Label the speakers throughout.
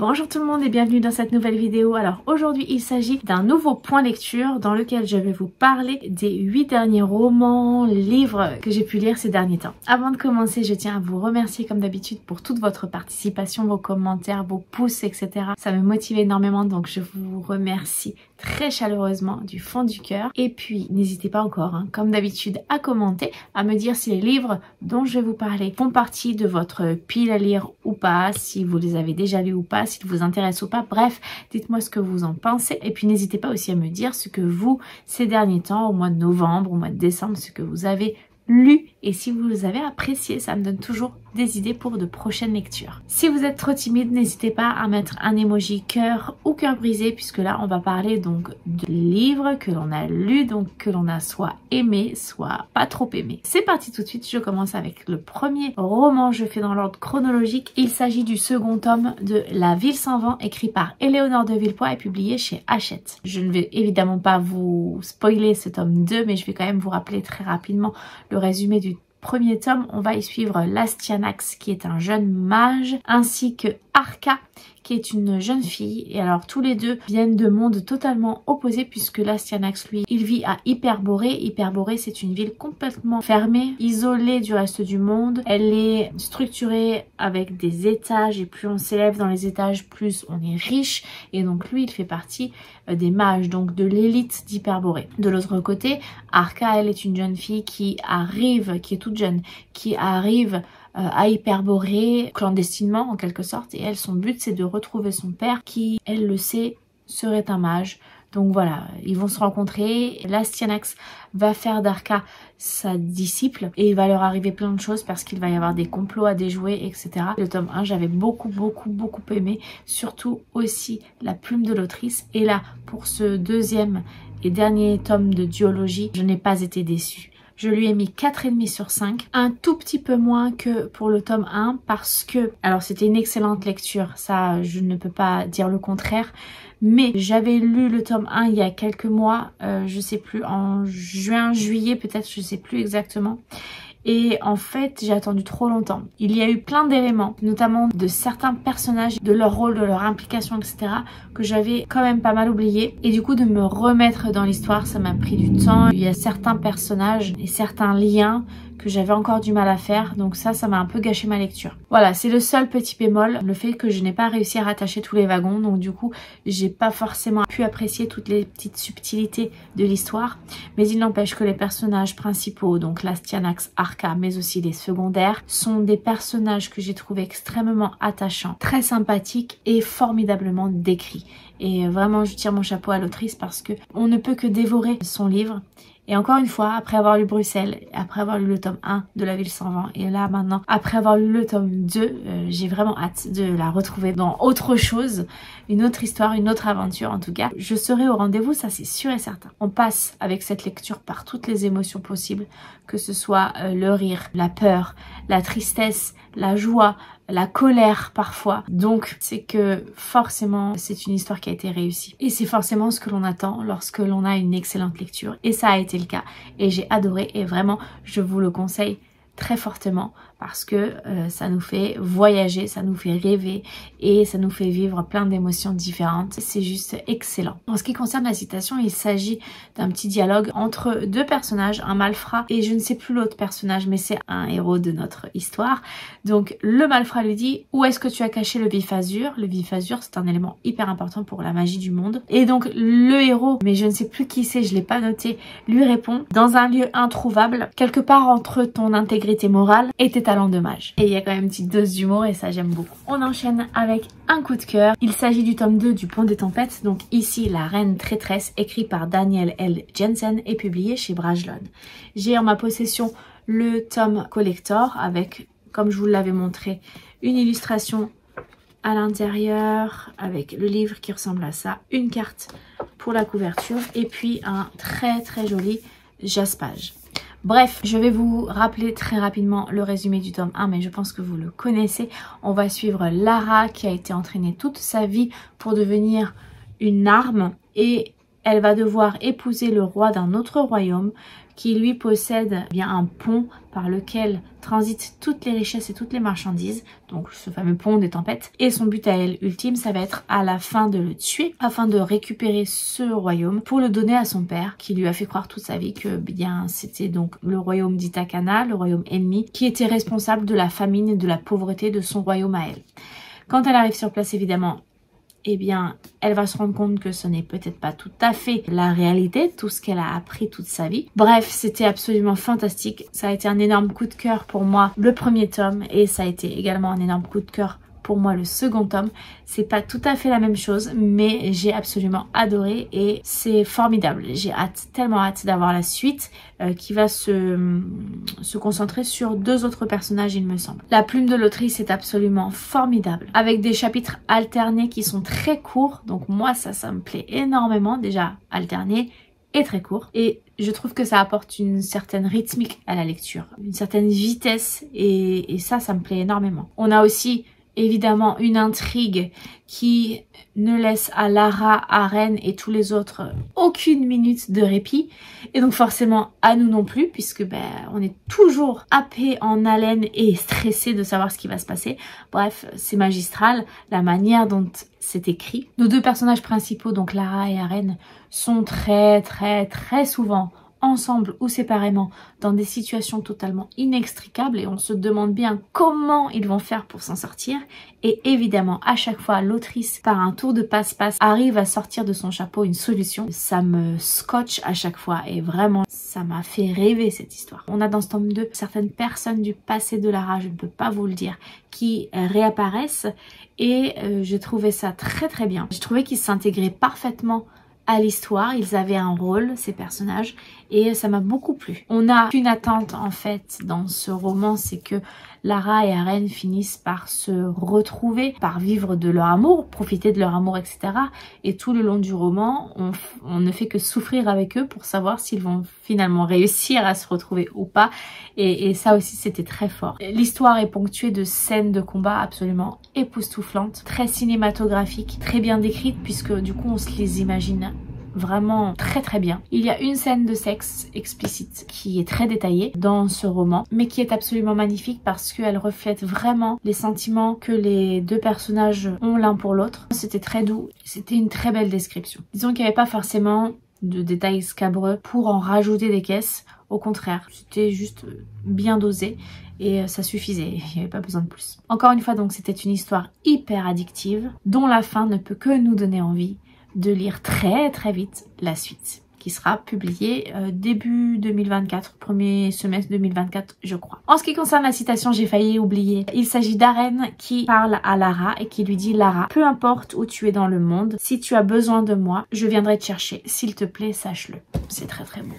Speaker 1: Bonjour tout le monde et bienvenue dans cette nouvelle vidéo. Alors aujourd'hui il s'agit d'un nouveau point lecture dans lequel je vais vous parler des 8 derniers romans, livres que j'ai pu lire ces derniers temps. Avant de commencer, je tiens à vous remercier comme d'habitude pour toute votre participation, vos commentaires, vos pouces, etc. Ça me motive énormément, donc je vous remercie très chaleureusement du fond du cœur. Et puis n'hésitez pas encore, comme d'habitude, à commenter, à me dire si les livres dont je vais vous parler font partie de votre pile à lire ou pas, si vous les avez déjà lus ou pas, s'ils vous intéressent ou pas. Bref, dites-moi ce que vous en pensez. Et puis n'hésitez pas aussi à me dire ce que vous, ces derniers temps, au mois de novembre, au mois de décembre, ce que vous avez lu et si vous les avez appréciés, ça me donne toujours des idées pour de prochaines lectures. Si vous êtes trop timide, n'hésitez pas à mettre un emoji cœur ou cœur brisé, puisque là on va parler donc de livres que l'on a lus, donc que l'on a soit aimé, soit pas trop aimé. C'est parti tout de suite, je commence avec le premier roman, je fais dans l'ordre chronologique. Il s'agit du second tome de La Ville sans vent, écrit par Éléonore de Villepoix et publié chez Hachette. Je ne vais évidemment pas vous spoiler ce tome 2, mais je vais quand même vous rappeler très rapidement le résumé du premier tome. On va y suivre l'Astyanax qui est un jeune mage ainsi que Arca qui est une jeune fille, et alors tous les deux viennent de mondes totalement opposés puisque l'Astyanax lui il vit à Hyperborée. Hyperborée c'est une ville complètement fermée, isolée du reste du monde. Elle est structurée avec des étages et plus on s'élève dans les étages plus on est riche, et donc lui il fait partie des mages, donc de l'élite d'Hyperborée. De l'autre côté, Arca elle est une jeune fille qui est toute jeune, qui arrive à Hyperborée clandestinement en quelque sorte, et elle son but c'est de retrouver son père qui elle le sait serait un mage. Donc voilà, ils vont se rencontrer, l'Astyanax va faire d'Arca sa disciple et il va leur arriver plein de choses parce qu'il va y avoir des complots à déjouer, etc. Le tome 1 j'avais beaucoup aimé, surtout aussi la plume de l'autrice, et là pour ce deuxième et dernier tome de duologie je n'ai pas été déçue. Je lui ai mis 4,5 sur 5, un tout petit peu moins que pour le tome 1 parce que, alors c'était une excellente lecture, ça je ne peux pas dire le contraire, mais j'avais lu le tome 1 il y a quelques mois, je sais plus, en juin, juillet peut-être, je sais plus exactement. Et en fait, j'ai attendu trop longtemps. Il y a eu plein d'éléments, notamment de certains personnages, de leur rôle, de leur implication, etc. que j'avais quand même pas mal oublié. Et du coup, de me remettre dans l'histoire, ça m'a pris du temps. Il y a certains personnages et certains liens que j'avais encore du mal à faire. Donc ça m'a un peu gâché ma lecture. Voilà, c'est le seul petit bémol, le fait que je n'ai pas réussi à rattacher tous les wagons. Donc du coup, j'ai pas forcément pu apprécier toutes les petites subtilités de l'histoire. Mais il n'empêche que les personnages principaux, donc l'Astyanax, Arca, mais aussi les secondaires, sont des personnages que j'ai trouvé extrêmement attachants, très sympathiques et formidablement décrits. Et vraiment, je tire mon chapeau à l'autrice parce que on ne peut que dévorer son livre. Et encore une fois, après avoir lu Bruxelles, après avoir lu le tome 1 de La Ville sans vent, et là maintenant, après avoir lu le tome 2, j'ai vraiment hâte de la retrouver dans autre chose, une autre histoire, une autre aventure en tout cas. Je serai au rendez-vous, ça c'est sûr et certain. On passe avec cette lecture par toutes les émotions possibles, que ce soit le rire, la peur, la tristesse, la joie, la colère parfois. Donc c'est que forcément c'est une histoire qui a été réussie. Et c'est forcément ce que l'on attend lorsque l'on a une excellente lecture. Et ça a été le cas. Et j'ai adoré et vraiment je vous le conseille très fortement parce que ça nous fait voyager, ça nous fait rêver et ça nous fait vivre plein d'émotions différentes. C'est juste excellent. En ce qui concerne la citation, il s'agit d'un petit dialogue entre deux personnages, un malfrat et je ne sais plus l'autre personnage, mais c'est un héros de notre histoire. Donc le malfrat lui dit: où est-ce que tu as caché le vif azur? Le vif azur c'est un élément hyper important pour la magie du monde. Et donc le héros, mais je ne sais plus qui c'est, je l'ai pas noté, lui répond: dans un lieu introuvable, quelque part entre ton intégrité morale et tes talents de mage. Et il y a quand même une petite dose d'humour et ça j'aime beaucoup. On enchaîne avec un coup de cœur. Il s'agit du tome 2 du Pont des Tempêtes, donc ici La Reine Traîtresse, écrit par Daniel L. Jensen et publié chez Brajlon. J'ai en ma possession le tome collector avec, comme je vous l'avais montré, une illustration à l'intérieur avec le livre qui ressemble à ça, une carte pour la couverture et puis un très joli jaspage. Bref, je vais vous rappeler très rapidement le résumé du tome 1, mais je pense que vous le connaissez. On va suivre Lara qui a été entraînée toute sa vie pour devenir une arme et elle va devoir épouser le roi d'un autre royaume qui lui possède bien un pont par lequel transitent toutes les richesses et toutes les marchandises, donc ce fameux pont des tempêtes. Et son but à elle ultime, ça va être à la fin de le tuer afin de récupérer ce royaume pour le donner à son père qui lui a fait croire toute sa vie que bien c'était donc le royaume d'Ithakana, le royaume ennemi, qui était responsable de la famine et de la pauvreté de son royaume à elle. Quand elle arrive sur place, évidemment, eh bien, elle va se rendre compte que ce n'est peut-être pas tout à fait la réalité, tout ce qu'elle a appris toute sa vie. Bref, c'était absolument fantastique. Ça a été un énorme coup de cœur pour moi, le premier tome, et ça a été également un énorme coup de cœur pour moi le second tome. C'est pas tout à fait la même chose, mais j'ai absolument adoré et c'est formidable. J'ai hâte, tellement hâte d'avoir la suite qui va se concentrer sur 2 autres personnages, il me semble. La plume de l'autrice est absolument formidable, avec des chapitres alternés qui sont très courts. Donc moi ça me plaît énormément, déjà alternés et très court, et je trouve que ça apporte une certaine rythmique à la lecture, une certaine vitesse, et ça me plaît énormément. On a aussi évidemment une intrigue qui ne laisse à Lara, Aren et tous les autres aucune minute de répit, et donc forcément à nous non plus, puisque on est toujours happé en haleine et stressé de savoir ce qui va se passer. Bref, c'est magistral la manière dont c'est écrit. Nos 2 personnages principaux, donc Lara et Aren, sont très souvent ensemble ou séparément dans des situations totalement inextricables, et on se demande bien comment ils vont faire pour s'en sortir. Et évidemment, à chaque fois, l'autrice, par un tour de passe-passe, arrive à sortir de son chapeau une solution. Ça me scotche à chaque fois, et vraiment, ça m'a fait rêver cette histoire. On a dans ce tome 2 certaines personnes du passé de Lara, je ne peux pas vous le dire, qui réapparaissent, et j'ai trouvé ça très bien. J'ai trouvé qu'ils s'intégraient parfaitement à l'histoire, ils avaient un rôle, ces personnages, et ça m'a beaucoup plu. On a une attente en fait dans ce roman, c'est que Lara et Aren finissent par se retrouver, par vivre de leur amour, profiter de leur amour, etc. Et tout le long du roman, on ne fait que souffrir avec eux pour savoir s'ils vont finalement réussir à se retrouver ou pas. Et ça aussi, c'était très fort. L'histoire est ponctuée de scènes de combat absolument époustouflantes, très cinématographiques, très bien décrites, puisque du coup, on se les imagine vraiment très bien. Il y a une scène de sexe explicite qui est très détaillée dans ce roman, mais qui est absolument magnifique parce qu'elle reflète vraiment les sentiments que les 2 personnages ont l'un pour l'autre. C'était très doux, c'était une très belle description. Disons qu'il n'y avait pas forcément de détails scabreux pour en rajouter des caisses, au contraire, c'était juste bien dosé et ça suffisait, il n'y avait pas besoin de plus. Encore une fois, donc, c'était une histoire hyper addictive dont la fin ne peut que nous donner envie de lire très vite la suite, qui sera publiée début 2024, premier semestre 2024 je crois. En ce qui concerne la citation, j'ai failli oublier. Il s'agit d'Aren qui parle à Lara et qui lui dit: Lara, peu importe où tu es dans le monde, si tu as besoin de moi, je viendrai te chercher. S'il te plaît, sache-le. C'est très beau.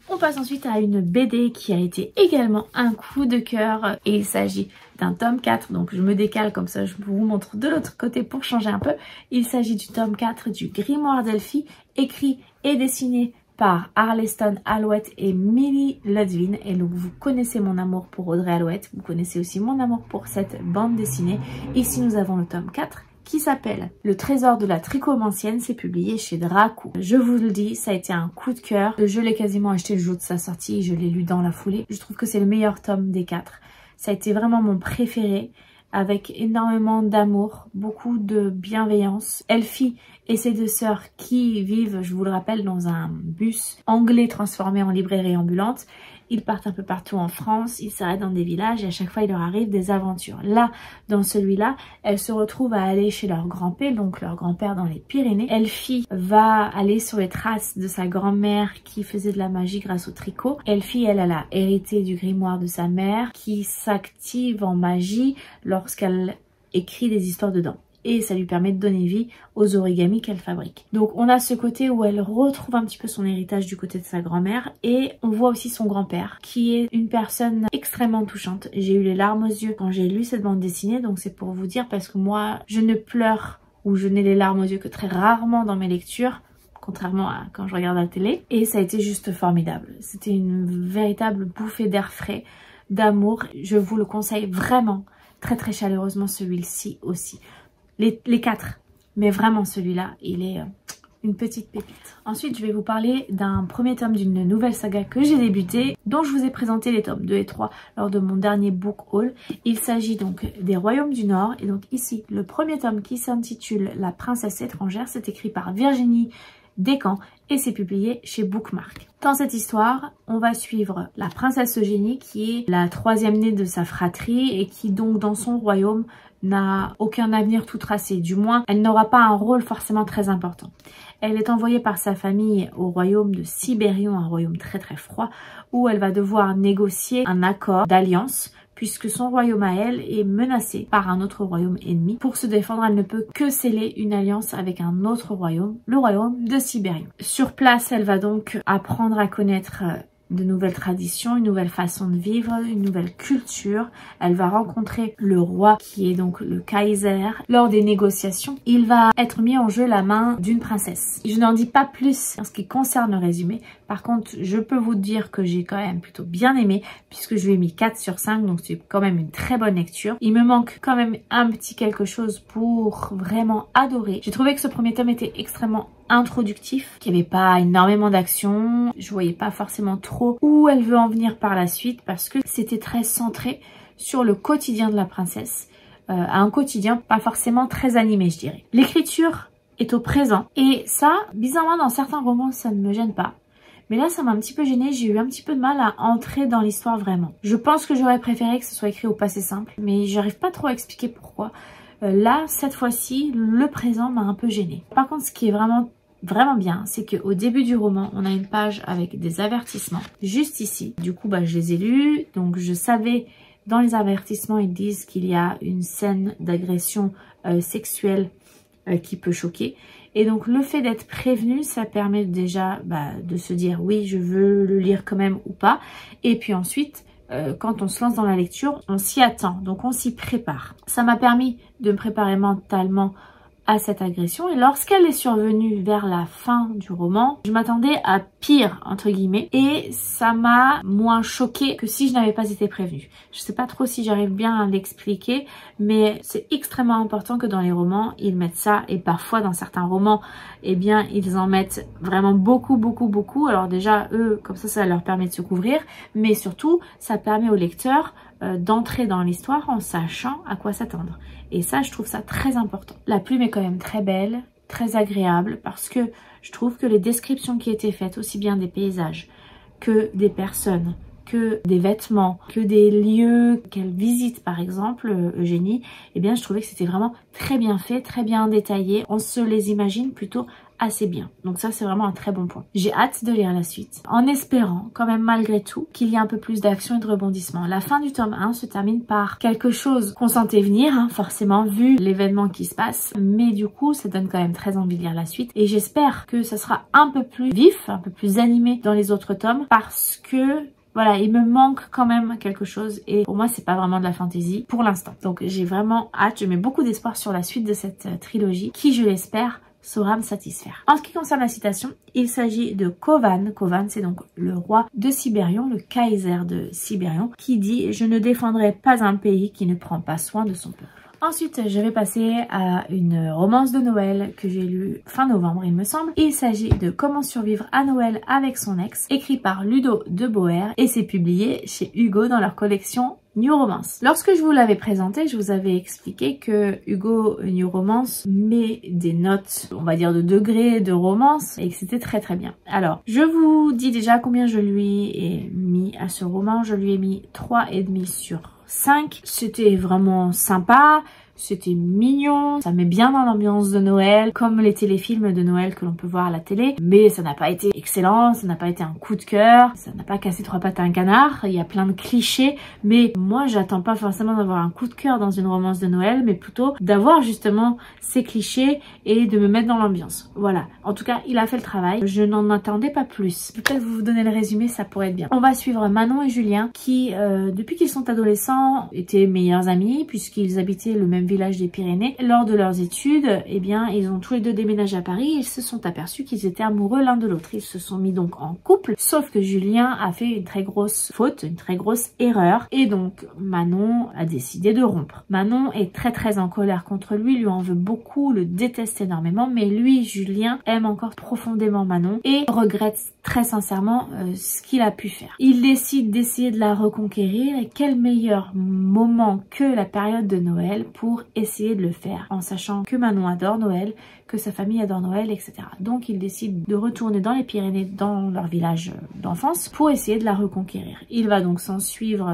Speaker 1: On passe ensuite à une BD qui a été également un coup de cœur, et il s'agit d'un tome 4, donc je me décale comme ça, je vous montre de l'autre côté pour changer un peu. Il s'agit du tome 4 du Grimoire d'Elphie, écrit et dessiné par Arleston Alouette et Millie Ludwin. Et donc vous connaissez mon amour pour Audrey Alouette, vous connaissez aussi mon amour pour cette bande dessinée. Ici nous avons le tome 4 qui s'appelle Le Trésor de la Trichomancienne, c'est publié chez Dracou. Je vous le dis, ça a été un coup de cœur. Je l'ai quasiment acheté le jour de sa sortie, je l'ai lu dans la foulée. Je trouve que c'est le meilleur tome des 4. Ça a été vraiment mon préféré, avec énormément d'amour, beaucoup de bienveillance. Elphie et ses 2 sœurs qui vivent, je vous le rappelle, dans un bus anglais transformé en librairie ambulante. Ils partent un peu partout en France, ils s'arrêtent dans des villages et à chaque fois il leur arrive des aventures. Là, dans celui-là, elles se retrouvent à aller chez leur grand-père, donc leur grand-père dans les Pyrénées. Elphie va aller sur les traces de sa grand-mère qui faisait de la magie grâce au tricot. Elphie, elle a hérité du grimoire de sa mère qui s'active en magie lorsqu'elle écrit des histoires dedans. Et ça lui permet de donner vie aux origamis qu'elle fabrique. Donc on a ce côté où elle retrouve un petit peu son héritage du côté de sa grand-mère, et on voit aussi son grand-père qui est une personne extrêmement touchante. J'ai eu les larmes aux yeux quand j'ai lu cette bande dessinée, donc c'est pour vous dire, parce que moi je ne pleure ou je n'ai les larmes aux yeux que très rarement dans mes lectures, contrairement à quand je regarde la télé, et ça a été juste formidable. C'était une véritable bouffée d'air frais, d'amour. Je vous le conseille vraiment très chaleureusement, celui-ci aussi. Les 4, mais vraiment celui-là, il est une petite pépite. Ensuite, je vais vous parler d'un premier tome d'une nouvelle saga que j'ai débutée, dont je vous ai présenté les tomes 2 et 3 lors de mon dernier book haul. Il s'agit donc des Royaumes du Nord. Et donc ici, le premier tome qui s'intitule La princesse étrangère, c'est écrit par Virginie Despentes et c'est publié chez Bookmark. Dans cette histoire, on va suivre la princesse Eugénie qui est la troisième née de sa fratrie et qui donc dans son royaume n'a aucun avenir tout tracé. Du moins, elle n'aura pas un rôle forcément très important. Elle est envoyée par sa famille au royaume de Sibérion, un royaume très très froid, où elle va devoir négocier un accord d'alliance puisque son royaume à elle est menacé par un autre royaume ennemi. Pour se défendre, elle ne peut que sceller une alliance avec un autre royaume, le royaume de Sibérion. Sur place, elle va donc apprendre à connaître de nouvelles traditions, une nouvelle façon de vivre, une nouvelle culture. Elle va rencontrer le roi qui est donc le Kaiser. Lors des négociations, il va être mis en jeu la main d'une princesse. Je n'en dis pas plus en ce qui concerne le résumé. Par contre, je peux vous dire que j'ai quand même plutôt bien aimé puisque je lui ai mis 4 sur 5, donc c'est quand même une très bonne lecture. Il me manque quand même un petit quelque chose pour vraiment adorer. J'ai trouvé que ce premier tome était extrêmement introductif, qu'il n'y avait pas énormément d'action, je voyais pas forcément trop où elle veut en venir par la suite parce que c'était très centré sur le quotidien de la princesse, un quotidien pas forcément très animé je dirais. L'écriture est au présent et ça, bizarrement dans certains romans ça ne me gêne pas. Mais là, ça m'a un petit peu gênée, j'ai eu un petit peu de mal à entrer dans l'histoire vraiment. Je pense que j'aurais préféré que ce soit écrit au passé simple, mais j'arrive pas trop à expliquer pourquoi. Là, cette fois-ci, le présent m'a un peu gênée. Par contre, ce qui est vraiment bien, c'est qu'au début du roman, on a une page avec des avertissements, juste ici. Du coup, je les ai lus, donc je savais, dans les avertissements, ils disent qu'il y a une scène d'agression sexuelle qui peut choquer. Et donc le fait d'être prévenu, ça permet déjà de se dire oui, je veux le lire quand même ou pas. Et puis ensuite, quand on se lance dans la lecture, on s'y attend, donc on s'y prépare. Ça m'a permis de me préparer mentalement à cette agression et lorsqu'elle est survenue vers la fin du roman, je m'attendais à pire entre guillemets et ça m'a moins choquée que si je n'avais pas été prévenue. Je sais pas trop si j'arrive bien à l'expliquer, mais c'est extrêmement important que dans les romans ils mettent ça et parfois dans certains romans eh bien ils en mettent vraiment beaucoup. Alors déjà eux comme ça leur permet de se couvrir, mais surtout ça permet au lecteur d'entrer dans l'histoire en sachant à quoi s'attendre. Et ça, je trouve ça très important. La plume est quand même très belle, très agréable, parce que je trouve que les descriptions qui étaient faites, aussi bien des paysages que des personnes, que des vêtements, que des lieux qu'elle visite par exemple, Eugénie, eh bien je trouvais que c'était vraiment très bien fait, très bien détaillé. On se les imagine plutôt assez bien. Donc ça c'est vraiment un très bon point. J'ai hâte de lire la suite, en espérant quand même malgré tout qu'il y ait un peu plus d'action et de rebondissement. La fin du tome 1 se termine par quelque chose qu'on sentait venir, forcément vu l'événement qui se passe, mais du coup ça donne quand même très envie de lire la suite et j'espère que ça sera un peu plus vif, un peu plus animé dans les autres tomes parce que voilà, il me manque quand même quelque chose et pour moi c'est pas vraiment de la fantaisie pour l'instant. Donc j'ai vraiment hâte, je mets beaucoup d'espoir sur la suite de cette trilogie qui je l'espère saura me satisfaire. En ce qui concerne la citation, il s'agit de Kovan. Kovan, c'est donc le roi de Sibérion, le Kaiser de Sibérion, qui dit « Je ne défendrai pas un pays qui ne prend pas soin de son peuple ». Ensuite, je vais passer à une romance de Noël que j'ai lue fin novembre, il me semble. Il s'agit de Comment survivre à Noël avec son ex, écrit par Ludo de Boer et c'est publié chez Hugo dans leur collection New Romance. Lorsque je vous l'avais présenté, je vous avais expliqué que Hugo New Romance met des notes, on va dire de degrés de romance et que c'était très très bien. Alors, je vous dis déjà combien je lui ai mis à ce roman. Je lui ai mis 3,5 sur 5. C'était vraiment sympa, c'était mignon, ça met bien dans l'ambiance de Noël, comme les téléfilms de Noël que l'on peut voir à la télé. Mais ça n'a pas été excellent, ça n'a pas été un coup de cœur, ça n'a pas cassé 3 pattes à un canard. Il y a plein de clichés, mais moi j'attends pas forcément d'avoir un coup de cœur dans une romance de Noël, mais plutôt d'avoir justement ces clichés et de me mettre dans l'ambiance. Voilà, en tout cas il a fait le travail, je n'en attendais pas plus. Peut-être vous donner le résumé, ça pourrait être bien. On va suivre Manon et Julien qui, depuis qu'ils sont adolescents, étaient meilleurs amis puisqu'ils habitaient le même même village des Pyrénées. Lors de leurs études, eh bien, ils ont tous les deux déménagé à Paris et ils se sont aperçus qu'ils étaient amoureux l'un de l'autre. Ils se sont mis donc en couple, sauf que Julien a fait une très grosse faute, une très grosse erreur et donc Manon a décidé de rompre. Manon est très en colère contre lui en veut beaucoup, le déteste énormément, mais lui, Julien, aime encore profondément Manon et regrette très sincèrement ce qu'il a pu faire. Il décide d'essayer de la reconquérir et quel meilleur moment que la période de Noël pour essayer de le faire, en sachant que Manon adore Noël, que sa famille adore Noël, etc. Donc il décide de retourner dans les Pyrénées, dans leur village d'enfance, pour essayer de la reconquérir. Il va donc s'en suivre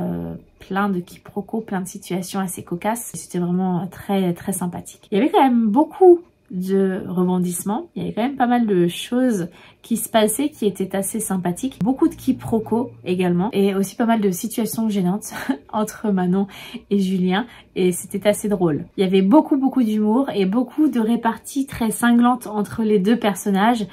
Speaker 1: plein de quiproquos, plein de situations assez cocasses. C'était vraiment très sympathique. Il y avait quand même beaucoup de rebondissements, il y avait quand même pas mal de choses qui se passaient qui étaient assez sympathiques, beaucoup de quiproquos également et aussi pas mal de situations gênantes entre Manon et Julien et c'était assez drôle. Il y avait beaucoup d'humour et beaucoup de réparties très cinglantes entre les deux personnages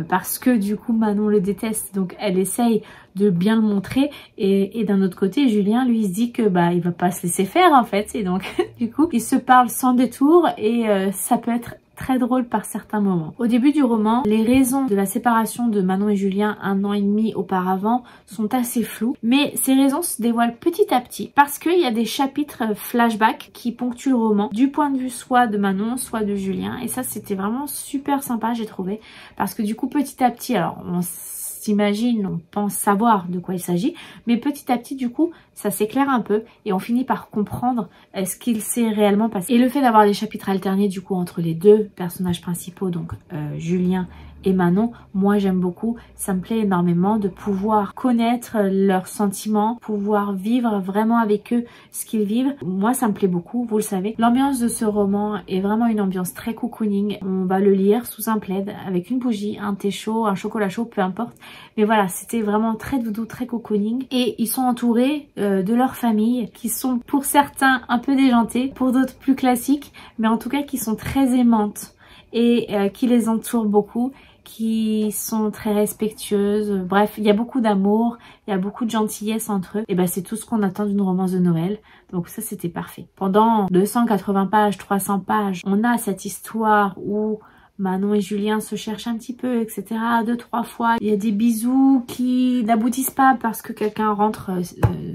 Speaker 1: parce que du coup Manon le déteste donc elle essaye de bien le montrer et d'un autre côté Julien lui se dit que il va pas se laisser faire en fait et donc du coup ils se parlent sans détour et ça peut être très drôle par certains moments. Au début du roman, les raisons de la séparation de Manon et Julien 1 an et demi auparavant sont assez floues, mais ces raisons se dévoilent petit à petit parce qu'il y a des chapitres flashback qui ponctuent le roman du point de vue soit de Manon, soit de Julien et ça c'était vraiment super sympa j'ai trouvé parce que du coup petit à petit, alors on s'imagine, on pense savoir de quoi il s'agit, mais petit à petit du coup ça s'éclaire un peu et on finit par comprendre ce qu'il s'est réellement passé. Et le fait d'avoir des chapitres alternés du coup entre les deux personnages principaux, donc Julien et Manon, moi j'aime beaucoup, ça me plaît énormément de pouvoir connaître leurs sentiments, pouvoir vivre vraiment avec eux ce qu'ils vivent. Moi ça me plaît beaucoup, vous le savez. L'ambiance de ce roman est vraiment une ambiance très cocooning. On va le lire sous un plaid avec une bougie, un thé chaud, un chocolat chaud, peu importe. Mais voilà, c'était vraiment très doudou, très cocooning. Et ils sont entourés de leur famille qui sont pour certains un peu déjantées, pour d'autres plus classiques, mais en tout cas qui sont très aimantes et qui les entourent beaucoup, qui sont très respectueuses. Bref, il y a beaucoup d'amour, il y a beaucoup de gentillesse entre eux. Et c'est tout ce qu'on attend d'une romance de Noël. Donc ça, c'était parfait. Pendant 280 pages, 300 pages, on a cette histoire où Manon et Julien se cherchent un petit peu, etc. 2-3 fois. Il y a des bisous qui n'aboutissent pas parce que quelqu'un rentre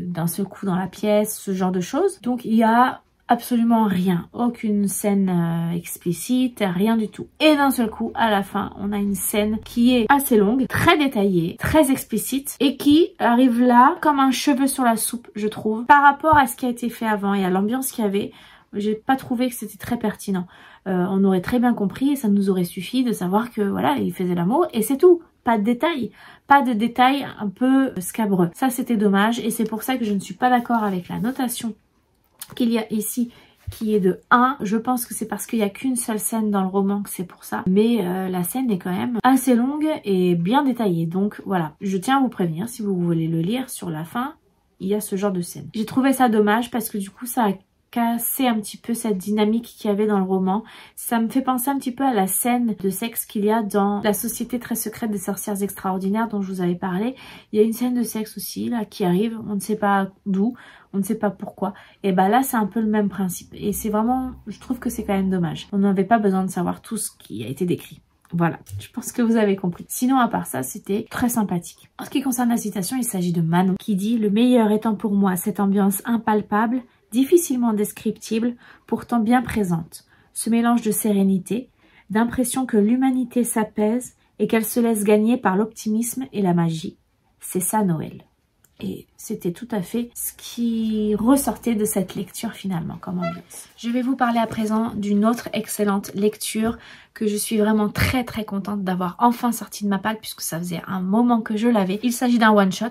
Speaker 1: d'un seul coup dans la pièce, ce genre de choses. Donc il y a absolument rien, aucune scène explicite, rien du tout. Et d'un seul coup, à la fin, on a une scène qui est assez longue, très détaillée, très explicite et qui arrive là comme un cheveu sur la soupe, je trouve. Par rapport à ce qui a été fait avant et à l'ambiance qu'il y avait, j'ai pas trouvé que c'était très pertinent. On aurait très bien compris et ça nous aurait suffi de savoir que voilà, ils faisaient l'amour et c'est tout. Pas de détails. Pas de détails un peu scabreux. Ça, c'était dommage et c'est pour ça que je ne suis pas d'accord avec la notation qu'il y a ici qui est de 1. Je pense que c'est parce qu'il n'y a qu'une seule scène dans le roman que c'est pour ça. Mais la scène est quand même assez longue et bien détaillée. Donc voilà, je tiens à vous prévenir, si vous voulez le lire, sur la fin, il y a ce genre de scène. J'ai trouvé ça dommage parce que du coup ça a cassé un petit peu cette dynamique qu'il y avait dans le roman. Ça me fait penser un petit peu à la scène de sexe qu'il y a dans La Société très secrète des sorcières extraordinaires dont je vous avais parlé. Il y a une scène de sexe aussi là qui arrive, on ne sait pas d'où, on ne sait pas pourquoi. Et là c'est un peu le même principe et c'est vraiment, je trouve que c'est quand même dommage. On n'avait pas besoin de savoir tout ce qui a été décrit. Voilà, je pense que vous avez compris. Sinon, à part ça, c'était très sympathique. En ce qui concerne la citation, il s'agit de Manon qui dit « Le meilleur étant pour moi cette ambiance impalpable, difficilement descriptible, pourtant bien présente. Ce mélange de sérénité, d'impression que l'humanité s'apaise et qu'elle se laisse gagner par l'optimisme et la magie. C'est ça Noël. » Et c'était tout à fait ce qui ressortait de cette lecture finalement comme ambiance. Je vais vous parler à présent d'une autre excellente lecture que je suis vraiment très contente d'avoir enfin sorti de ma palle puisque ça faisait un moment que je l'avais. Il s'agit d'un one shot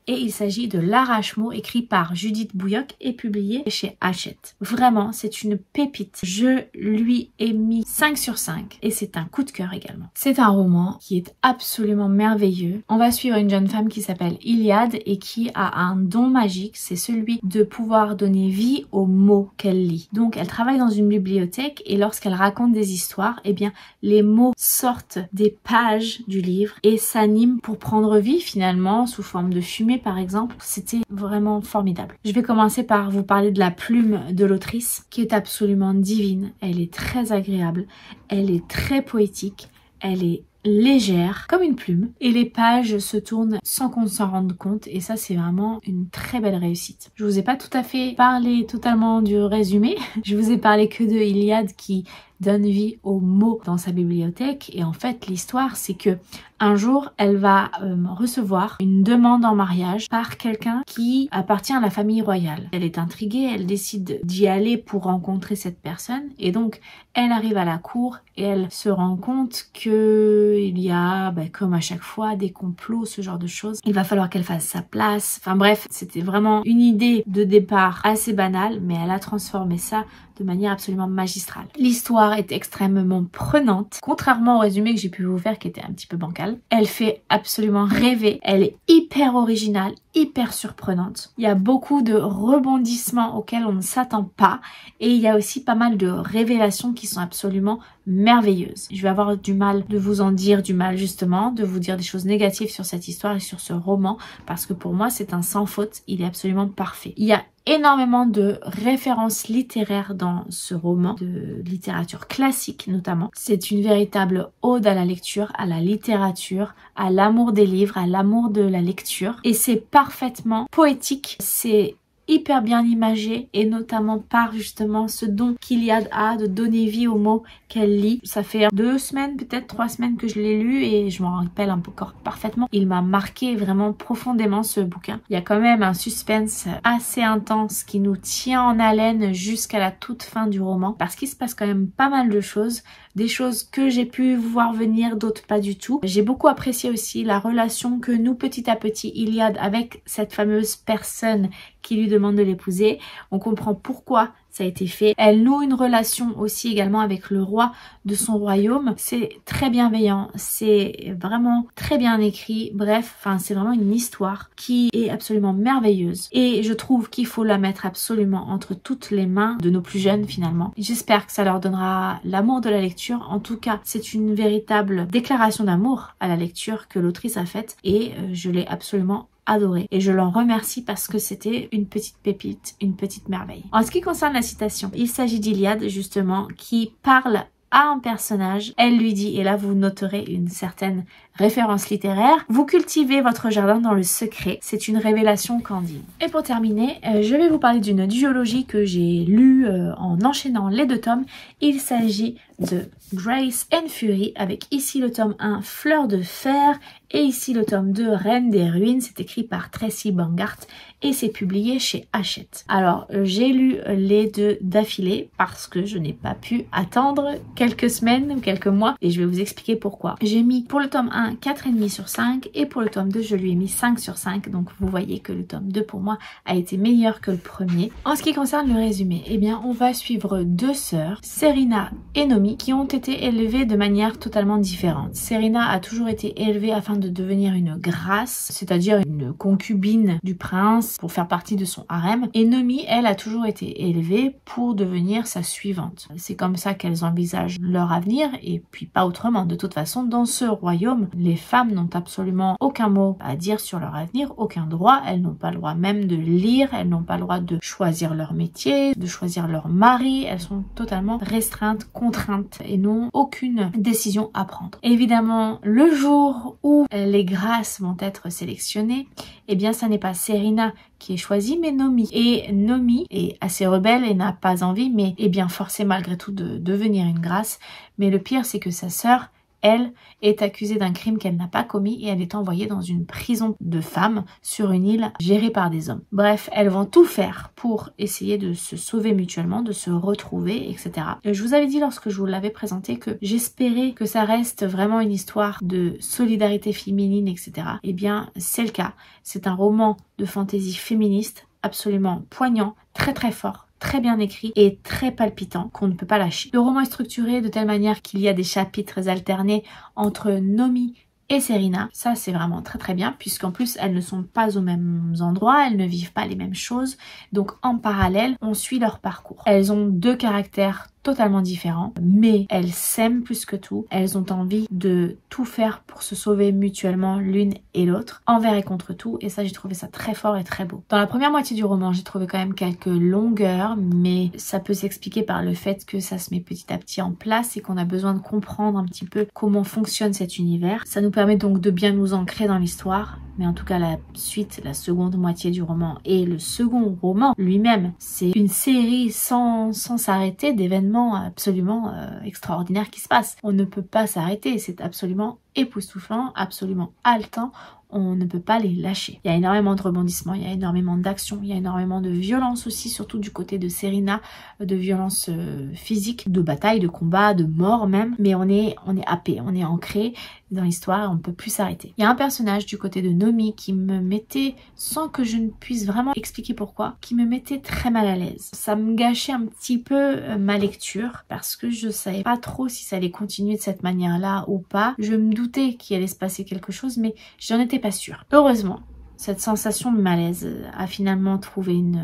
Speaker 1: et il s'agit de L'Arrache-Mot écrit par Judith Bouilloc et publié chez Hachette. Vraiment, c'est une pépite. Je lui ai mis 5 sur 5 et c'est un coup de cœur également. C'est un roman qui est absolument merveilleux. On va suivre une jeune femme qui s'appelle Iliade et qui a un don magique, c'est celui de pouvoir donner vie aux mots qu'elle lit. Donc elle travaille dans une bibliothèque et lorsqu'elle raconte des histoires, eh bien les mots sortent des pages du livre et s'animent pour prendre vie finalement sous forme de fumée par exemple. C'était vraiment formidable. Je vais commencer par vous parler de la plume de l'autrice qui est absolument divine. Elle est très agréable, elle est très poétique, elle est légère comme une plume et les pages se tournent sans qu'on s'en rende compte et ça c'est vraiment une très belle réussite. Je vous ai pas tout à fait parlé totalement du résumé, je vous ai parlé que de Iliade qui donne vie aux mots dans sa bibliothèque et en fait l'histoire c'est que un jour elle va recevoir une demande en mariage par quelqu'un qui appartient à la famille royale. Elle est intriguée, elle décide d'y aller pour rencontrer cette personne et donc elle arrive à la cour et elle se rend compte que il y a comme à chaque fois des complots, ce genre de choses. Il va falloir qu'elle fasse sa place. Enfin bref, c'était vraiment une idée de départ assez banale mais elle a transformé ça de manière absolument magistrale. L'histoire est extrêmement prenante, contrairement au résumé que j'ai pu vous faire qui était un petit peu bancal. Elle fait absolument rêver, elle est hyper originale, hyper surprenante. Il y a beaucoup de rebondissements auxquels on ne s'attend pas et il y a aussi pas mal de révélations qui sont absolument merveilleuses. Je vais avoir du mal de vous en dire du mal justement, de vous dire des choses négatives sur cette histoire et sur ce roman parce que pour moi c'est un sans faute, il est absolument parfait. Il y a énormément de références littéraires dans ce roman, de littérature classique notamment. C'est une véritable ode à la lecture, à la littérature, à l'amour des livres, à l'amour de la lecture. Et c'est parfaitement poétique, c'est hyper bien imagé et notamment par justement ce don qu'Iliade a de donner vie aux mots qu'elle lit. Ça fait 2 semaines, peut-être 3 semaines que je l'ai lu et je m'en rappelle encore parfaitement. Il m'a marqué vraiment profondément ce bouquin. Il y a quand même un suspense assez intense qui nous tient en haleine jusqu'à la toute fin du roman parce qu'il se passe quand même pas mal de choses. Des choses que j'ai pu voir venir, d'autres pas du tout. J'ai beaucoup apprécié aussi la relation que noue petit à petit Iliade avec cette fameuse personne qui lui demande de l'épouser. On comprend pourquoi ça a été fait. Elle noue une relation aussi également avec le roi de son royaume. C'est très bienveillant, c'est vraiment très bien écrit. Bref, c'est vraiment une histoire qui est absolument merveilleuse. Et je trouve qu'il faut la mettre absolument entre toutes les mains de nos plus jeunes finalement. J'espère que ça leur donnera l'amour de la lecture. En tout cas, c'est une véritable déclaration d'amour à la lecture que l'autrice a faite et je l'ai absolument adoré et je l'en remercie parce que c'était une petite pépite, une petite merveille. En ce qui concerne la citation, il s'agit d'Iliade justement qui parle à un personnage, elle lui dit, et là vous noterez une certaine référence littéraire, vous cultivez votre jardin dans le secret, c'est une révélation candide. Et pour terminer, je vais vous parler d'une duologie que j'ai lue en enchaînant les 2 tomes. Il s'agit de Grace and Fury avec ici le tome 1 Fleur de Fer et ici le tome 2 Reine des Ruines. C'est écrit par Tracy Bangart et c'est publié chez Hachette. Alors j'ai lu les 2 d'affilée parce que je n'ai pas pu attendre quelques semaines ou quelques mois et je vais vous expliquer pourquoi. J'ai mis pour le tome 1 4,5 sur 5 et pour le tome 2 je lui ai mis 5 sur 5, donc vous voyez que le tome 2 pour moi a été meilleur que le premier. En ce qui concerne le résumé, eh bien on va suivre 2 sœurs, Serena et Nomi, qui ont été élevées de manière totalement différente. Serena a toujours été élevée afin de devenir une grâce, c'est-à-dire une concubine du prince pour faire partie de son harem, et Nomi, elle, a toujours été élevée pour devenir sa suivante. C'est comme ça qu'elles envisagent leur avenir et puis pas autrement. De toute façon, dans ce royaume, les femmes n'ont absolument aucun mot à dire sur leur avenir, aucun droit. Elles n'ont pas le droit même de lire, elles n'ont pas le droit de choisir leur métier, de choisir leur mari. Elles sont totalement restreintes, contraintes et n'ont aucune décision à prendre. Évidemment, le jour où les grâces vont être sélectionnées, eh bien ça n'est pas Serena qui est choisie mais Nomi. Et Nomi est assez rebelle et n'a pas envie mais est bien forcée malgré tout de devenir une grâce. Mais le pire c'est que sa sœur, elle, est accusée d'un crime qu'elle n'a pas commis et elle est envoyée dans une prison de femmes sur une île gérée par des hommes. Bref, elles vont tout faire pour essayer de se sauver mutuellement, de se retrouver, etc. Et je vous avais dit lorsque je vous l'avais présenté que j'espérais que ça reste vraiment une histoire de solidarité féminine, etc. Eh bien, c'est le cas. C'est un roman de fantaisie féministe absolument poignant, très très fort, très bien écrit et très palpitant qu'on ne peut pas lâcher. Le roman est structuré de telle manière qu'il y a des chapitres alternés entre Nomi et Serena. Ça c'est vraiment très très bien puisqu'en plus elles ne sont pas aux mêmes endroits, elles ne vivent pas les mêmes choses, donc en parallèle on suit leur parcours. Elles ont 2 caractères totalement différents, mais elles s'aiment plus que tout. Elles ont envie de tout faire pour se sauver mutuellement l'une et l'autre, envers et contre tout, et ça j'ai trouvé ça très fort et très beau. Dans la première moitié du roman, j'ai trouvé quand même quelques longueurs, mais ça peut s'expliquer par le fait que ça se met petit à petit en place et qu'on a besoin de comprendre un petit peu comment fonctionne cet univers. Ça nous permet donc de bien nous ancrer dans l'histoire, mais en tout cas la suite, la seconde moitié du roman et le second roman lui-même, c'est une série sans s'arrêter d'événements absolument extraordinaires qui se passent. On ne peut pas s'arrêter, c'est absolument époustouflant, absolument haletant. On ne peut pas les lâcher. Il y a énormément de rebondissements, il y a énormément d'action, il y a énormément de violence aussi, surtout du côté de Serena, de violence physique, de bataille, de combat, de mort même. Mais on est happé, on est ancré dans l'histoire et on ne peut plus s'arrêter. Il y a un personnage du côté de Nomi qui me mettait, sans que je ne puisse vraiment expliquer pourquoi, qui me mettait très mal à l'aise. Ça me gâchait un petit peu ma lecture parce que je savais pas trop si ça allait continuer de cette manière-là ou pas. Je me doutais qu'il allait se passer quelque chose, mais j'en étais pas sûre. Heureusement, cette sensation de malaise a finalement trouvé une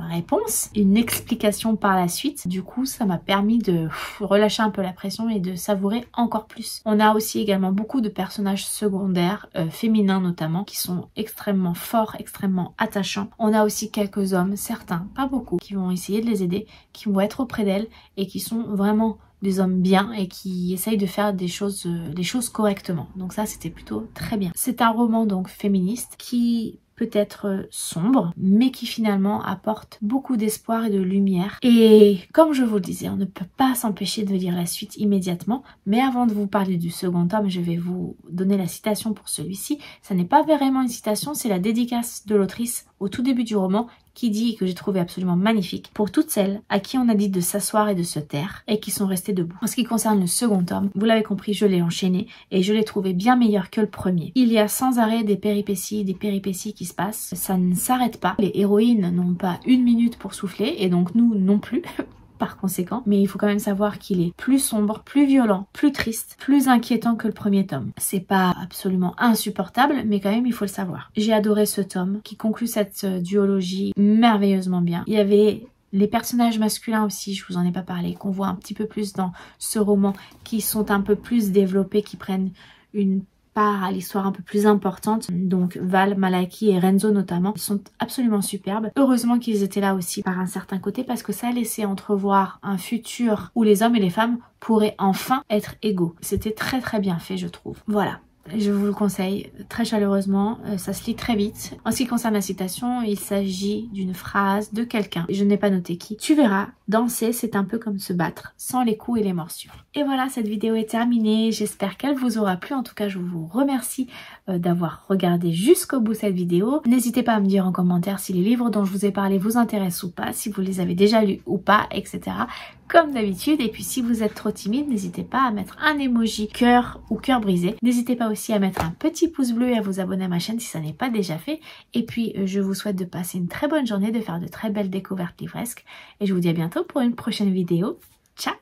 Speaker 1: réponse, une explication par la suite. Du coup, ça m'a permis de relâcher un peu la pression et de savourer encore plus. On a aussi également beaucoup de personnages secondaires, féminins notamment, qui sont extrêmement forts, extrêmement attachants. On a aussi quelques hommes, certains, pas beaucoup, qui vont essayer de les aider, qui vont être auprès d'elles et qui sont vraiment des hommes bien et qui essayent de faire les choses correctement. Donc ça, c'était plutôt très bien. C'est un roman donc féministe qui peut être sombre, mais qui finalement apporte beaucoup d'espoir et de lumière. Et comme je vous le disais, on ne peut pas s'empêcher de lire la suite immédiatement, mais avant de vous parler du second tome, je vais vous donner la citation pour celui-ci. Ça n'est pas vraiment une citation, c'est la dédicace de l'autrice au tout début du roman, qui dit, que j'ai trouvé absolument magnifique, pour toutes celles à qui on a dit de s'asseoir et de se taire et qui sont restées debout. En ce qui concerne le second tome, vous l'avez compris, je l'ai enchaîné et je l'ai trouvé bien meilleur que le premier. Il y a sans arrêt des péripéties qui se passent. Ça ne s'arrête pas. Les héroïnes n'ont pas une minute pour souffler et donc nous non plus. Par conséquent, mais il faut quand même savoir qu'il est plus sombre, plus violent, plus triste, plus inquiétant que le premier tome. C'est pas absolument insupportable, mais quand même il faut le savoir. J'ai adoré ce tome qui conclut cette duologie merveilleusement bien. Il y avait les personnages masculins aussi, je vous en ai pas parlé, qu'on voit un petit peu plus dans ce roman, qui sont un peu plus développés, qui prennent une part à l'histoire un peu plus importante. Donc Val, Malaki et Renzo notamment, ils sont absolument superbes. Heureusement qu'ils étaient là aussi par un certain côté parce que ça laissait entrevoir un futur où les hommes et les femmes pourraient enfin être égaux. C'était très très bien fait, je trouve. Voilà. Je vous le conseille très chaleureusement, ça se lit très vite. En ce qui concerne la citation, il s'agit d'une phrase de quelqu'un, je n'ai pas noté qui. Tu verras, danser c'est un peu comme se battre, sans les coups et les morsures. Et voilà, cette vidéo est terminée, j'espère qu'elle vous aura plu. En tout cas, je vous remercie d'avoir regardé jusqu'au bout cette vidéo. N'hésitez pas à me dire en commentaire si les livres dont je vous ai parlé vous intéressent ou pas, si vous les avez déjà lus ou pas, etc. Comme d'habitude. Et puis si vous êtes trop timide, n'hésitez pas à mettre un emoji cœur ou cœur brisé. N'hésitez pas aussi à mettre un petit pouce bleu et à vous abonner à ma chaîne si ça n'est pas déjà fait. Et puis je vous souhaite de passer une très bonne journée, de faire de très belles découvertes livresques. Et je vous dis à bientôt pour une prochaine vidéo. Ciao!